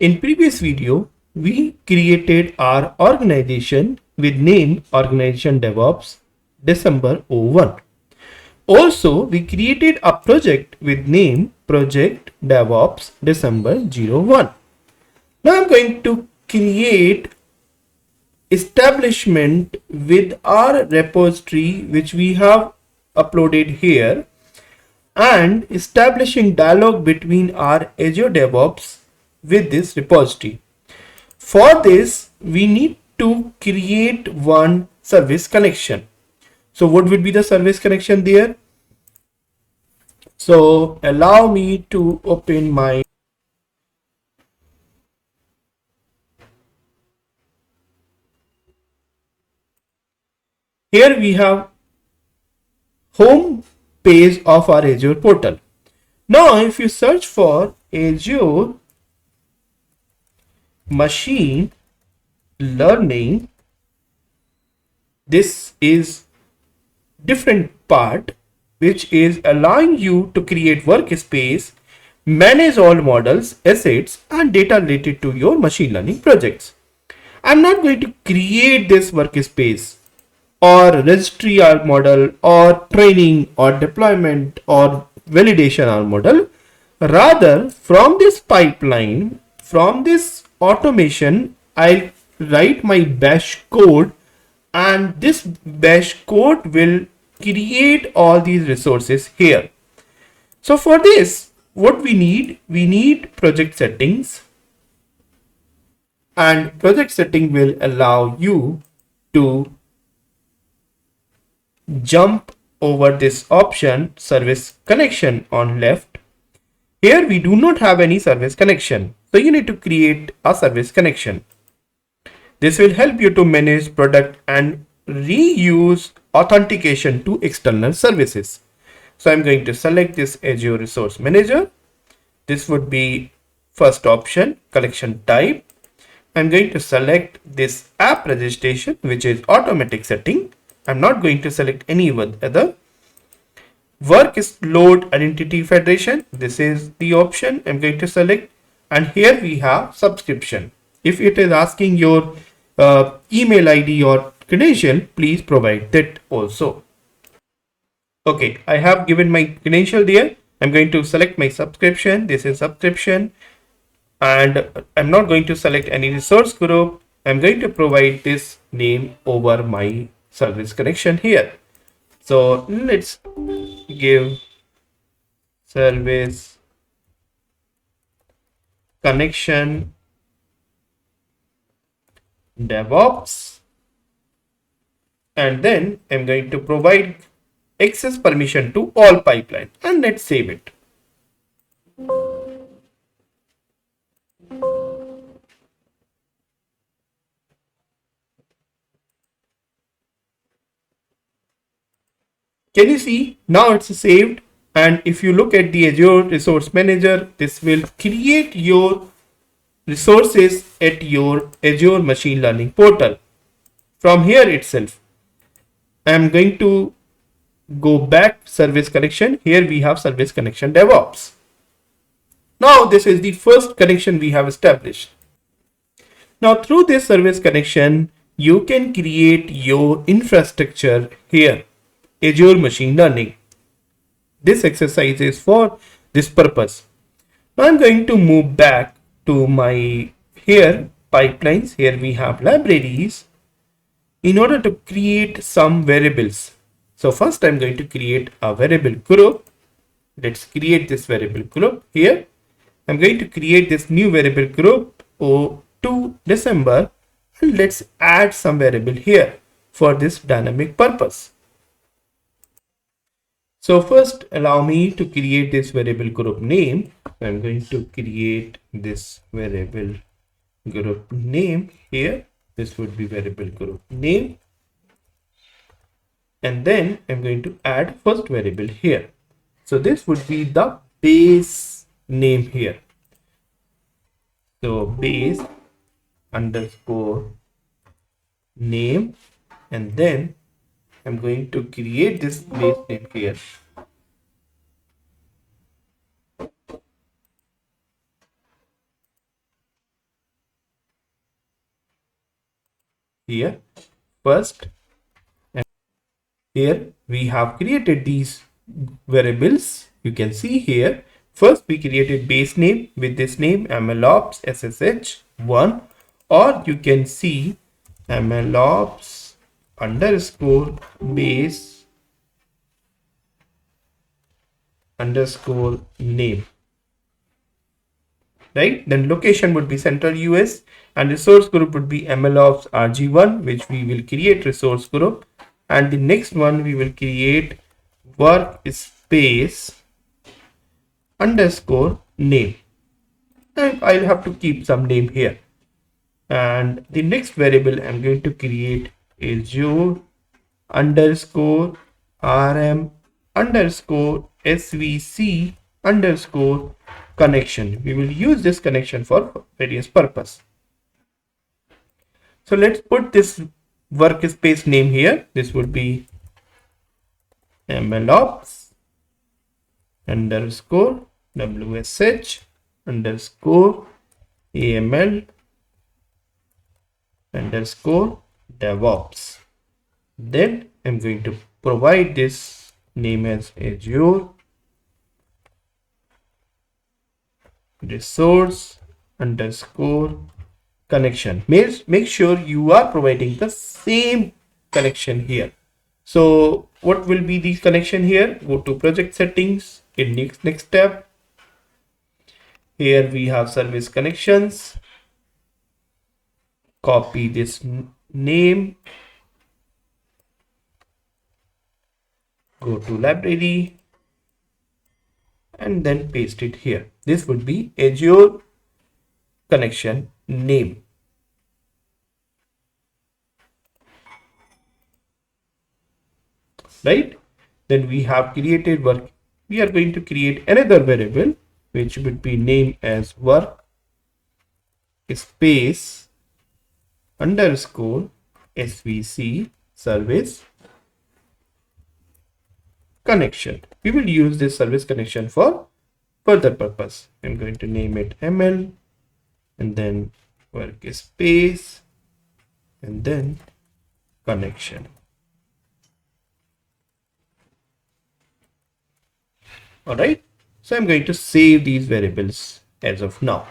In previous video, we created our organization with name Organization DevOps December 01. Also, we created a project with name Project DevOps December 01. Now I'm going to create establishment with our repository which we have uploaded here, and establishing dialog between our Azure DevOps with this repository. For this, we need to create one service connection. So what would be the service connection there? So allow me to open my here we have home page of our Azure portal. Now if you search for Azure machine learning, this is different part which is allowing you to create workspace, manage all models, assets and data related to your machine learning projects. I'm not going to create this workspace or registry our model or training or deployment or validation our model. Rather, from this pipeline, from this automation, I'll write my bash code, and this bash code will create all these resources here. So for this, what we need project settings, and project setting will allow you to jump over this option service connection on left. Here we do not have any service connection, so you need to create a service connection. This will help you to manage product and reuse authentication to external services. So I'm going to select this Azure Resource Manager. This would be first option, collection type. I'm going to select this app registration, which is automatic setting. I'm not going to select any other. Work is load identity federation. This is the option I'm going to select. And here we have subscription. If it is asking your email ID or credential, please provide that also. Okay, I have given my credential there. I'm going to select my subscription. This is subscription. And I'm not going to select any resource group. I'm going to provide this name over my service connection here. So let's give service connection DevOps, and then I'm going to provide access permission to all pipeline, and let's save it. Can you see? Now it's saved. And if you look at the Azure Resource Manager, this will create your resources at your Azure Machine Learning portal. From here itself, I'm going to go back service connection. Here we have service connection DevOps. Now this is the first connection we have established. Now through this service connection, you can create your infrastructure here. Azure Machine Learning. This exercise is for this purpose. Now I'm going to move back to my here pipelines. Here we have libraries. In order to create some variables. So first I'm going to create a variable group. Let's create this variable group here. I'm going to create this new variable group to December, and let's add some variable here for this dynamic purpose. So first allow me to create this variable group name. I'm going to create this variable group name here. This would be variable group name. And then I'm going to add first variable here. So this would be the base name here. So base underscore name, and then I'm going to create this base name here. here first. And here we have created these variables. You can see here, first we created base name with this name MLOps SSH1, or you can see MLOps underscore base underscore name, right? Then location would be central US, and resource group would be MLOps RG1, which we will create resource group. And the next one we will create workspace underscore name, and I'll have to keep some name here. And the next variable I'm going to create is Azure underscore rm underscore svc underscore connection. We will use this connection for various purpose. So let's put this workspace name here. This would be MLOps underscore WSH underscore AML underscore DevOps. Then I'm going to provide this name as Azure resource underscore connection. Make sure you are providing the same connection here. So what will be the connection here? Go to project settings. In next tab, here we have service connections. Copy this name, go to library, and then paste it here. This would be Azure connection name. Right? Then we have created work. We are going to create another variable which would be named as work space underscore svc service connection. We will use this service connection for further purpose. I'm going to name it ML, and then workspace, and then connection. All right. So I'm going to save these variables as of now.